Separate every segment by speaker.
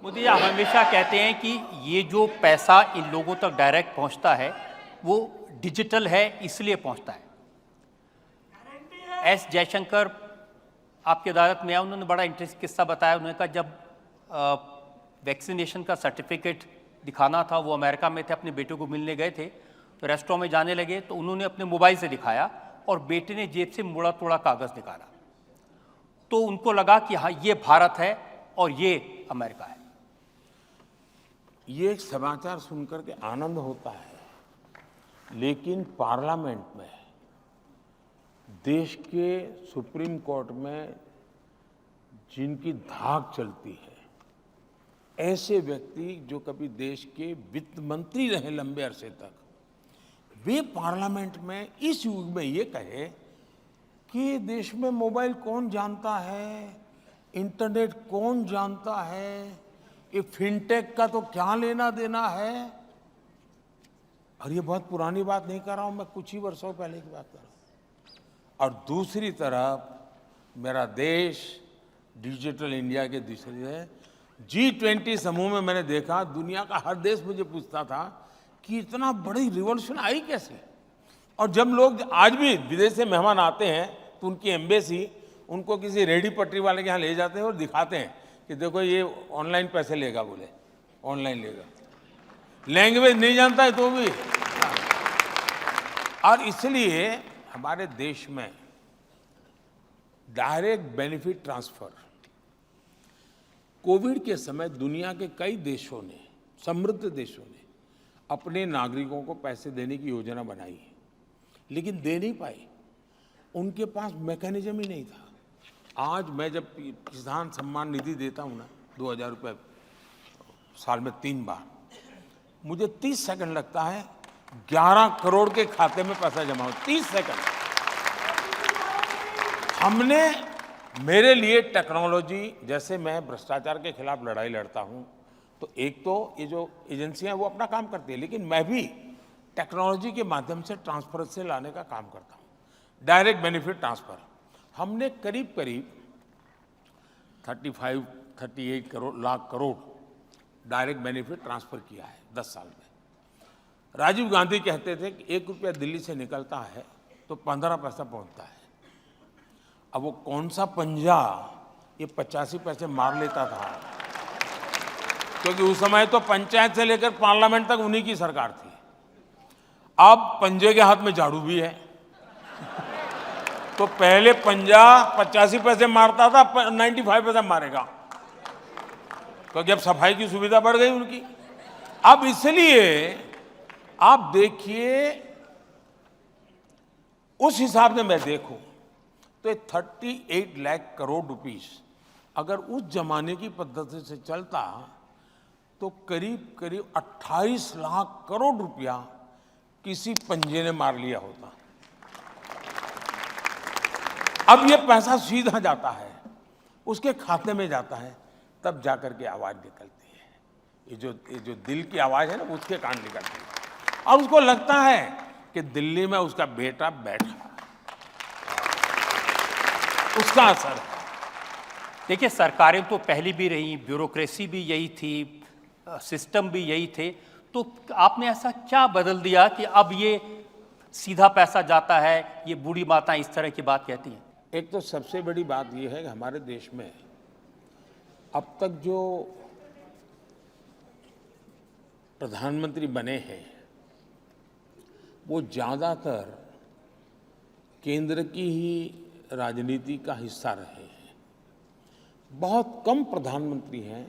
Speaker 1: मोदी जी, आप हमेशा कहते हैं कि ये जो पैसा इन लोगों तक डायरेक्ट पहुंचता है वो डिजिटल है, इसलिए पहुंचता है। एस जयशंकर आपकी अदालत में आए, उन्होंने बड़ा इंटरेस्ट किस्सा बताया। उन्होंने कहा जब वैक्सीनेशन का सर्टिफिकेट दिखाना था, वो अमेरिका में थे, अपने बेटे को मिलने गए थे, तो रेस्टोरेंट में जाने लगे तो उन्होंने अपने मोबाइल से दिखाया और बेटे ने जेब से मुड़ा तोड़ा कागज़ निकाला, तो उनको लगा कि हाँ ये भारत है और ये अमेरिका है।
Speaker 2: ये समाचार सुनकर के आनंद होता है, लेकिन पार्लियामेंट में, देश के सुप्रीम कोर्ट में जिनकी धाक चलती है, ऐसे व्यक्ति जो कभी देश के वित्त मंत्री रहे लंबे अरसे तक, वे पार्लियामेंट में इस युग में ये कहे कि देश में मोबाइल कौन जानता है, इंटरनेट कौन जानता है, ये फिनटेक का तो क्या लेना देना है। और ये बहुत पुरानी बात नहीं कर रहा हूं मैं, कुछ ही वर्षों पहले की बात कर रहा हूं। और दूसरी तरफ मेरा देश डिजिटल इंडिया के दूसरी है, G20 समूह में मैंने देखा दुनिया का हर देश मुझे पूछता था कि इतना बड़ी रिवॉल्यूशन आई कैसे। और जब लोग आज भी विदेश से मेहमान आते हैं तो उनकी एम्बेसी उनको किसी रेडी पटरी वाले के यहाँ ले जाते हैं और दिखाते हैं कि देखो ये ऑनलाइन पैसे लेगा, बोले ऑनलाइन लेगा, लैंग्वेज नहीं जानता है तो भी। और इसलिए हमारे देश में डायरेक्ट बेनिफिट ट्रांसफर, कोविड के समय दुनिया के कई देशों ने, समृद्ध देशों ने अपने नागरिकों को पैसे देने की योजना बनाई है, लेकिन दे नहीं पाए, उनके पास मैकेनिज्म ही नहीं था। आज मैं जब किसान सम्मान निधि देता हूं ना, 2000 रुपये साल में 3 बार, मुझे 30 सेकंड लगता है 11 करोड़ के खाते में पैसा जमा हो, 30 सेकंड। हमने, मेरे लिए टेक्नोलॉजी, जैसे मैं भ्रष्टाचार के खिलाफ लड़ाई लड़ता हूं, तो एक तो ये जो एजेंसियां वो अपना काम करती है, लेकिन मैं भी टेक्नोलॉजी के माध्यम से ट्रांसपेरेंसी लाने का काम करता हूं। डायरेक्ट बेनिफिट ट्रांसफर हमने करीब 38 lakh crore direct benefit transfer किया है 10 साल में। राजीव गांधी कहते थे कि 1 रुपया दिल्ली से निकलता है तो 15 पैसा पहुंचता है। अब वो कौन सा पंजा ये 85 पैसे मार लेता था, क्योंकि उस समय तो पंचायत से लेकर पार्लियामेंट तक उन्हीं की सरकार थी। अब पंजे के हाथ में झाड़ू भी है, तो पहले पंजा 85 पैसे मारता था, 95 पैसे मारेगा, क्योंकि अब सफाई की सुविधा बढ़ गई उनकी। अब इसलिए आप देखिए, उस हिसाब से मैं देखूं तो 38 लाख करोड़ रुपीस अगर उस जमाने की पद्धति से चलता तो करीब करीब 28 लाख करोड़ रुपया किसी पंजे ने मार लिया होता। अब ये पैसा सीधा जाता है, उसके खाते में जाता है, तब जाकर के आवाज निकलती है। ये जो दिल की आवाज है ना, उसके कान निकलती है, और उसको लगता है कि दिल्ली में उसका बेटा बैठा, उसका असर है।
Speaker 1: देखिए, सरकारें तो पहली भी रही, ब्यूरोक्रेसी भी यही थी, सिस्टम भी यही थे, तो आपने ऐसा क्या बदल दिया कि अब ये सीधा पैसा जाता है, ये बूढ़ी माताएं इस तरह की बात कहती हैं?
Speaker 2: एक तो सबसे बड़ी बात यह है कि हमारे देश में अब तक जो प्रधानमंत्री बने हैं वो ज़्यादातर केंद्र की ही राजनीति का हिस्सा रहे हैं। बहुत कम प्रधानमंत्री हैं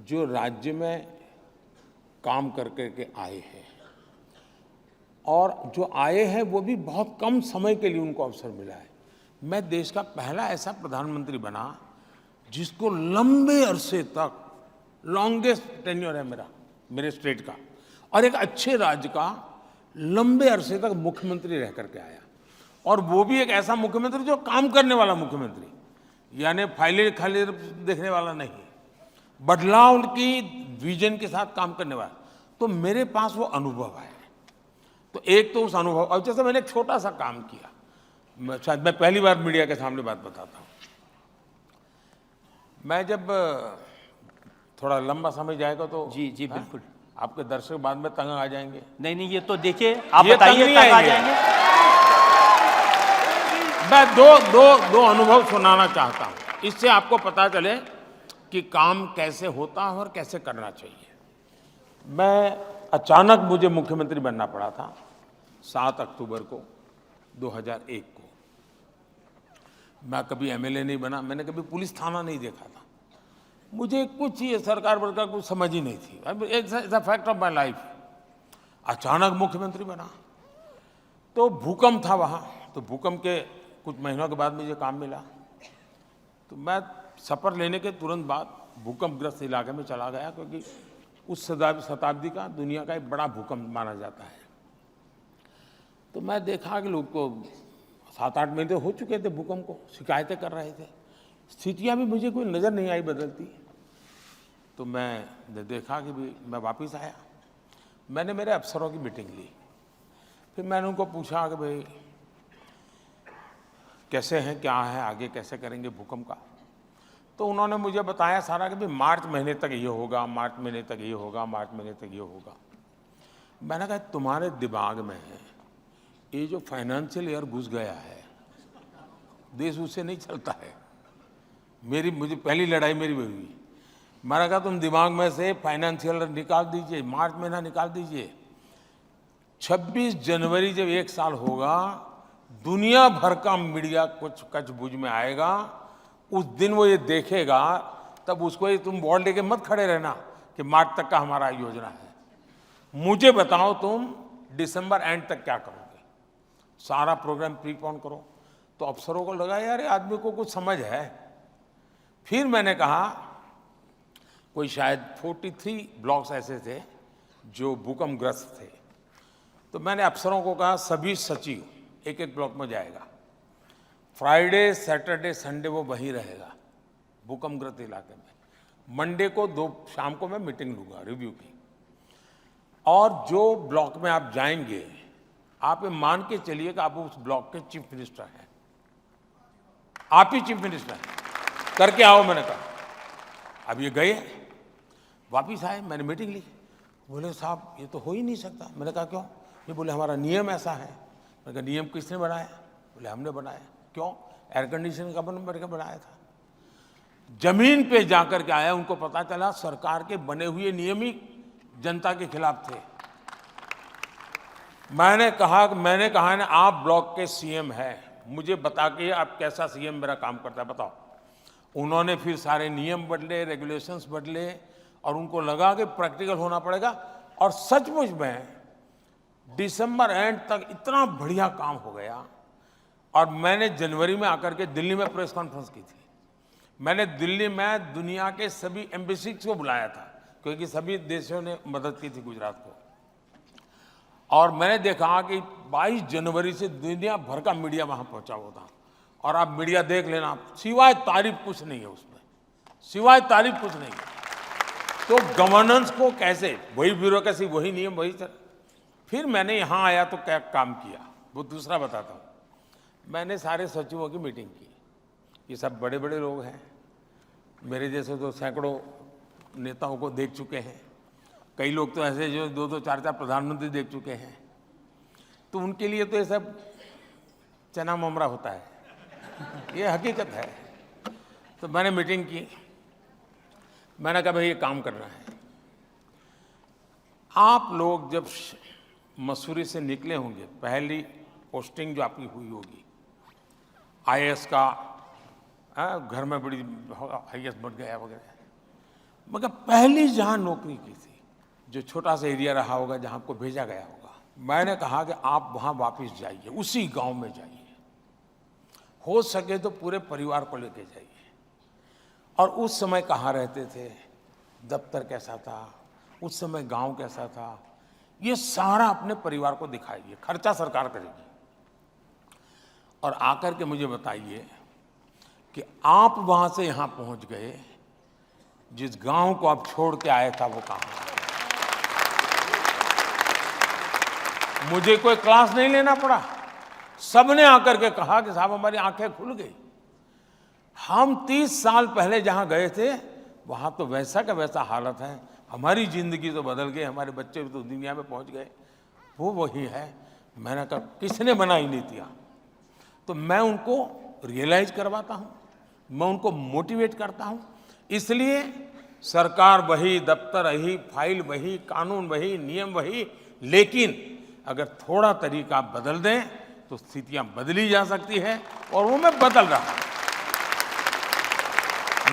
Speaker 2: जो राज्य में काम करके के आए हैं, और जो आए हैं वो भी बहुत कम समय के लिए उनको अवसर मिला है। मैं देश का पहला ऐसा प्रधानमंत्री बना जिसको लंबे अरसे तक, लॉन्गेस्ट टेन्योर है मेरे स्टेट का, और एक अच्छे राज्य का लंबे अरसे तक मुख्यमंत्री रह करके आया। और वो भी एक ऐसा मुख्यमंत्री जो काम करने वाला मुख्यमंत्री, यानी फाइलें खाली देखने वाला नहीं, बदलाव की विजन के साथ काम करने वाला। तो मेरे पास वो अनुभव है। तो एक तो उस अनुभव, और जैसे मैंने एक छोटा सा काम किया, शायद मैं पहली बार मीडिया के सामने बात बताता हूँ। मैं जब थोड़ा लंबा समय जाएगा तो
Speaker 1: जी जी
Speaker 2: हाँ?
Speaker 1: बिल्कुल।
Speaker 2: आपके दर्शक बाद में तंग आ जाएंगे।
Speaker 1: नहीं नहीं, ये तो देखिए, आप
Speaker 2: ये
Speaker 1: बताइए,
Speaker 2: तंग नहीं
Speaker 1: तक आ
Speaker 2: आएंगे।
Speaker 1: जाएंगे।
Speaker 2: मैं दो अनुभव सुनाना चाहता हूं, इससे आपको पता चले कि काम कैसे होता है और कैसे करना चाहिए। मैं अचानक मुझे मुख्यमंत्री बनना पड़ा था 7 अक्टूबर को 2001 को। मैं कभी एमएलए नहीं बना, मैंने कभी पुलिस थाना नहीं देखा था, मुझे कुछ ये सरकार वर्कार कुछ समझ ही नहीं थी। It's a fact of my life. अचानक मुख्यमंत्री बना तो भूकंप था वहाँ, तो भूकंप के कुछ महीनों के बाद मुझे काम मिला। तो मैं शपथ लेने के तुरंत बाद भूकंपग्रस्त इलाके में चला गया, क्योंकि उस शताब्दी का दुनिया का एक बड़ा भूकंप माना जाता है। तो मैं देखा कि लोग को 7-8 महीने हो चुके थे भूकंप को, शिकायतें कर रहे थे, स्थितियाँ भी मुझे कोई नज़र नहीं आई बदलती। तो मैं देखा कि भी मैं वापस आया, मैंने मेरे अफसरों की मीटिंग ली। फिर मैंने उनको पूछा कि भाई कैसे हैं, क्या है, आगे कैसे करेंगे भूकंप का। तो उन्होंने मुझे बताया सारा कि भाई मार्च महीने तक ये होगा, मार्च महीने तक ये होगा, मार्च महीने तक ये होगा। मैंने कहा तुम्हारे दिमाग में है ये जो फाइनेंशियल ईयर घुस गया है, देश उससे नहीं चलता है। मुझे पहली लड़ाई मेरी वही हुई। मैंने कहा तुम दिमाग में से फाइनेंशियल निकाल दीजिए, मार्च महीना निकाल दीजिए। 26 जनवरी जब 1 साल होगा, दुनिया भर का मीडिया कुछ कचबुझ में आएगा, उस दिन वो ये देखेगा, तब उसको ये तुम बॉल लेके मत खड़े रहना कि मार्च तक का हमारा योजना है। मुझे बताओ तुम दिसंबर एंड तक क्या करोगे, सारा प्रोग्राम प्रीपोन करो। तो अफसरों को लगा यार ये आदमी को कुछ समझ है। फिर मैंने कहा कोई शायद 43 ब्लॉक्स ऐसे थे जो भूकंपग्रस्त थे। तो मैंने अफसरों को कहा सभी सचिव एक एक ब्लॉक में जाएगा, फ्राइडे सैटरडे संडे वो वहीं रहेगा भूकंपग्रस्त इलाके में। मंडे को शाम को मैं मीटिंग लूंगा रिव्यू की, और जो ब्लॉक में आप जाएंगे आप ये मान के चलिए कि आप उस ब्लॉक के चीफ मिनिस्टर हैं, आप ही चीफ मिनिस्टर हैं, करके आओ। मैंने कहा अब ये गए, वापिस आए, मैंने मीटिंग ली। बोले साहब ये तो हो ही नहीं सकता। मैंने कहा क्यों? ये बोले हमारा नियम ऐसा है। मैंने कहा नियम किसने बनाया? बोले हमने बनाया। क्यों? एयर कंडीशन का बनकर बनाया था। जमीन पे जाकर के आया, उनको पता चला सरकार के बने हुए नियम ही जनता के खिलाफ थे। मैंने कहा ना आप ब्लॉक के सीएम हैं, मुझे बता के आप कैसा सीएम मेरा काम करता है बताओ। उन्होंने फिर सारे नियम बदले, रेगुलेशंस बदले, और उनको लगा कि प्रैक्टिकल होना पड़ेगा। और सचमुच में दिसंबर एंड तक इतना बढ़िया काम हो गया। और मैंने जनवरी में आकर के दिल्ली में प्रेस कॉन्फ्रेंस की थी। मैंने दिल्ली में दुनिया के सभी एम्बेसीज को बुलाया था, क्योंकि सभी देशों ने मदद की थी गुजरात को। और मैंने देखा कि 22 जनवरी से दुनिया भर का मीडिया वहां पहुंचा हुआ था। और आप मीडिया देख लेना, सिवाय तारीफ कुछ नहीं है उसमें, सिवाय तारीफ कुछ नहीं है। तो गवर्नेंस को कैसे, वही ब्यूरोक्रेसी, वही नियम, वही चल। फिर मैंने यहाँ आया तो क्या काम किया वो दूसरा बताता हूँ। मैंने सारे सचिवों की मीटिंग की। ये सब बड़े बड़े लोग हैं, मेरे जैसे तो सैकड़ों नेताओं को देख चुके हैं। कई लोग तो ऐसे जो 2-2, 4-4 प्रधानमंत्री देख चुके हैं। तो उनके लिए तो ये सब चना ममरा होता है, ये हकीकत है। तो मैंने मीटिंग की। मैंने कहा भाई ये काम करना है। आप लोग जब मसूरी से निकले होंगे, पहली पोस्टिंग जो आपकी हुई होगी आईएएस का, घर में बड़ी आईएएस बन गया वगैरह, मगर पहली जहां नौकरी की थी, जो छोटा सा एरिया रहा होगा जहां आपको भेजा गया होगा, मैंने कहा कि आप वहां वापस जाइए, उसी गांव में जाइए, हो सके तो पूरे परिवार को लेके जाइए। और उस समय कहाँ रहते थे, दफ्तर कैसा था, उस समय गांव कैसा था, ये सारा अपने परिवार को दिखाइए, खर्चा सरकार करेगी। और आकर के मुझे बताइए कि आप वहां से यहां पहुंच गए, जिस गांव को आप छोड़ के आए था वो कहां है। मुझे कोई क्लास नहीं लेना पड़ा, सबने आकर के कहा कि साहब हमारी आंखें खुल गई। हम 30 साल पहले जहां गए थे वहाँ तो वैसा का वैसा हालत है। हमारी ज़िंदगी तो बदल गई, हमारे बच्चे तो दुनिया में पहुँच गए, वो वही है। मैंने कहा किसने बनाई नीतियाँ? तो मैं उनको रियलाइज करवाता हूँ, मैं उनको मोटिवेट करता हूँ। इसलिए सरकार वही, दफ्तर वही, फाइल वही, कानून वही, नियम वही, लेकिन अगर थोड़ा तरीका बदल दें तो स्थितियां बदली जा सकती है, और वो मैं बदल रहा हूं।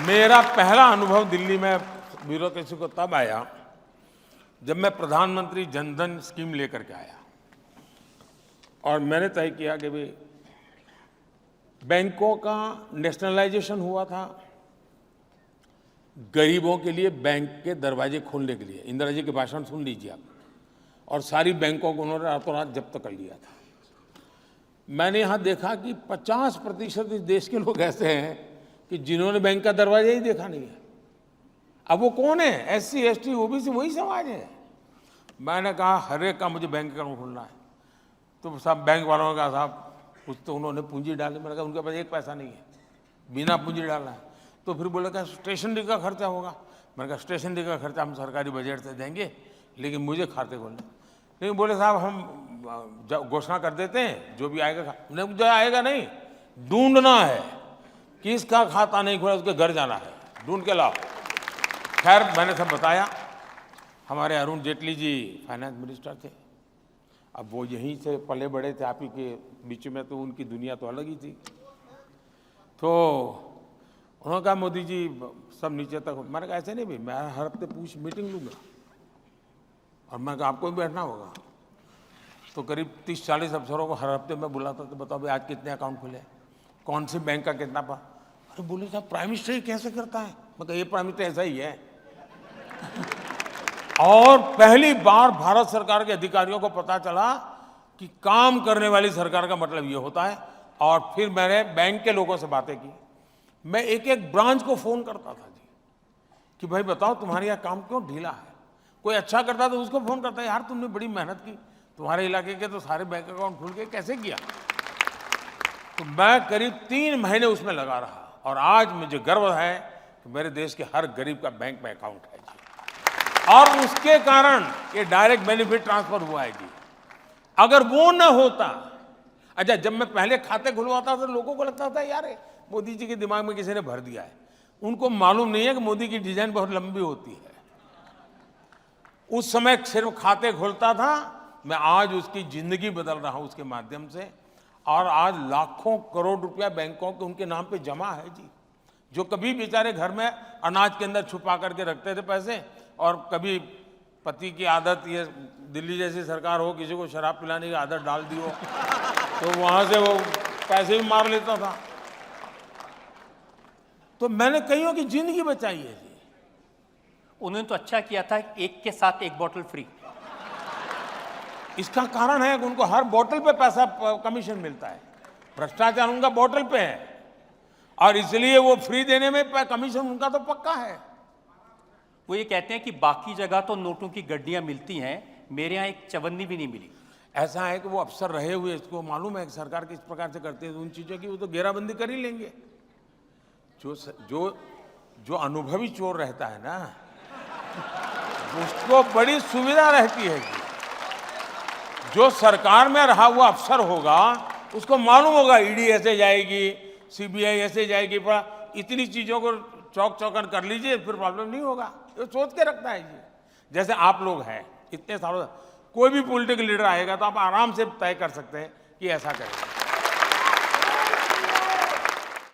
Speaker 2: मेरा पहला अनुभव दिल्ली में ब्यूरोक्रेसी को तब आया जब मैं प्रधानमंत्री जनधन स्कीम लेकर के आया, और मैंने तय किया कि भाई बैंकों का नेशनलाइजेशन हुआ था गरीबों के लिए, बैंक के दरवाजे खोलने के लिए। इंदिरा जी के भाषण सुन लीजिए आप। और सारी बैंकों को उन्होंने रातों रात जब्त कर लिया था। मैंने यहाँ देखा कि 50% इस देश के लोग ऐसे हैं कि जिन्होंने बैंक का दरवाजा ही देखा नहीं है। अब वो कौन है? SC, ST, OBC वही समाज है। मैंने कहा हर एक का मुझे बैंक अकाउंट खोलना है। तो सब बैंक वालों ने कहा साहब कुछ तो उन्होंने पूंजी डाली। मैंने कहा उनके पास एक पैसा नहीं है, बिना पूंजी डालना है। तो फिर बोले क्या स्टेशनरी का खर्चा होगा? मैंने कहा स्टेशनरी का खर्चा हम सरकारी बजट से देंगे, लेकिन मुझे खाते खोलने। लेकिन बोले साहब हम घोषणा कर देते हैं जो भी आएगा। जो आएगा नहीं, ढूंढना है किसका खाता नहीं खुला, उसके घर जाना है, ढूंढ के लाओ। खैर मैंने सब बताया। हमारे अरुण जेटली जी फाइनेंस मिनिस्टर थे, अब वो यहीं से पले बड़े थे, आप ही के बीच में, तो उनकी दुनिया तो अलग ही थी। तो उन्होंने कहा मोदी जी सब नीचे तक। मैंने कहा ऐसे नहीं भाई, मैं हर हफ्ते पूछ मीटिंग लूँगा, और मैंने कहा आपको भी बैठना होगा। तो करीब 30-40 अफसरों को हर हफ्ते मैं बुलाता था, बताओ भाई आज कितने अकाउंट खुले, कौन सी बैंक का कितना पा। अरे बोले साहब प्राइम मिनिस्टर ही कैसे करता है? मैं कहा ये प्राइम मिनिस्टर ऐसा ही है। और पहली बार भारत सरकार के अधिकारियों को पता चला कि काम करने वाली सरकार का मतलब ये होता है। और फिर मैंने बैंक के लोगों से बातें की। मैं एक एक ब्रांच को फोन करता था जी कि भाई बताओ तुम्हारे यहाँ काम क्यों ढीला है। कोई अच्छा करता तो उसको फोन करता, यार तुमने बड़ी मेहनत की, तुम्हारे इलाके के तो सारे बैंक अकाउंट खुल गए, कैसे किया? तो मैं करीब 3 महीने उसमें लगा रहा, और आज मुझे गर्व है कि मेरे देश के हर गरीब का बैंक में अकाउंट है जी। और उसके कारण ये डायरेक्ट बेनिफिट ट्रांसफर हुआ है जी। अगर वो न होता, अच्छा जब मैं पहले खाते खुलवाता था लोगों को लगता था यार मोदी जी के दिमाग में किसी ने भर दिया है। उनको मालूम नहीं है कि मोदी की डिजाइन बहुत लंबी होती है। उस समय सिर्फ खाते खोलता था, मैं आज उसकी जिंदगी बदल रहा हूं उसके माध्यम से। और आज लाखों करोड़ रुपया बैंकों के उनके नाम पे जमा है जी, जो कभी बेचारे घर में अनाज के अंदर छुपा करके रखते थे पैसे, और कभी पति की आदत, ये दिल्ली जैसी सरकार हो, किसी को शराब पिलाने की आदत डाल दी हो तो वहां से वो पैसे भी मार लेता था। तो मैंने कईयों की जिंदगी बचाई है जी।
Speaker 1: उन्होंने तो अच्छा किया था, एक के साथ एक बोतल फ्री।
Speaker 2: इसका कारण है कि उनको हर बोतल पे पैसा कमीशन मिलता है। भ्रष्टाचार उनका बोतल पे है, और इसलिए वो फ्री देने में कमीशन उनका तो पक्का है।
Speaker 1: वो ये कहते हैं कि बाकी जगह तो नोटों की गड्डियां मिलती हैं, मेरे यहाँ एक चवन्नी भी नहीं मिली।
Speaker 2: ऐसा है कि वो अफसर रहे हुए, इसको मालूम है कि सरकार किस प्रकार से करती है, उन चीजों की वो तो घेराबंदी कर ही लेंगे। जो अनुभवी चोर रहता है ना, उसको बड़ी सुविधा रहती है कि जो सरकार में रहा हुआ अफसर होगा उसको मालूम होगा ईडी ऐसे जाएगी, सीबीआई ऐसे जाएगी, पर इतनी चीजों को चौक चौकन कर लीजिए फिर प्रॉब्लम नहीं होगा। ये सोच के रखता है जी। जैसे आप लोग हैं इतने सालों, कोई भी पॉलिटिकल लीडर आएगा तो आप आराम से तय कर सकते हैं कि ऐसा करेंगे।